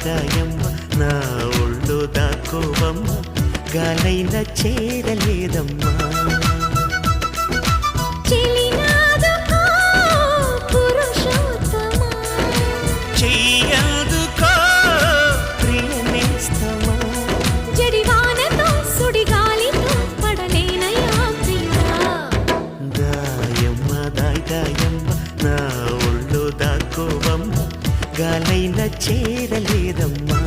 దాయమ్మ నా ఒళ్ళు దాకోవమ్మ గాలైన చేరలేదమ్మా చెయ్యదుకో ప్రియనేస్తమా జడివానతో సుడిగాలితో పడలేనయ్యా ప్రియా దాయమ్మ దాయమ్మ నా ఒళ్ళు దాకోవమ్మ గాలైన చేరలేదమ్మా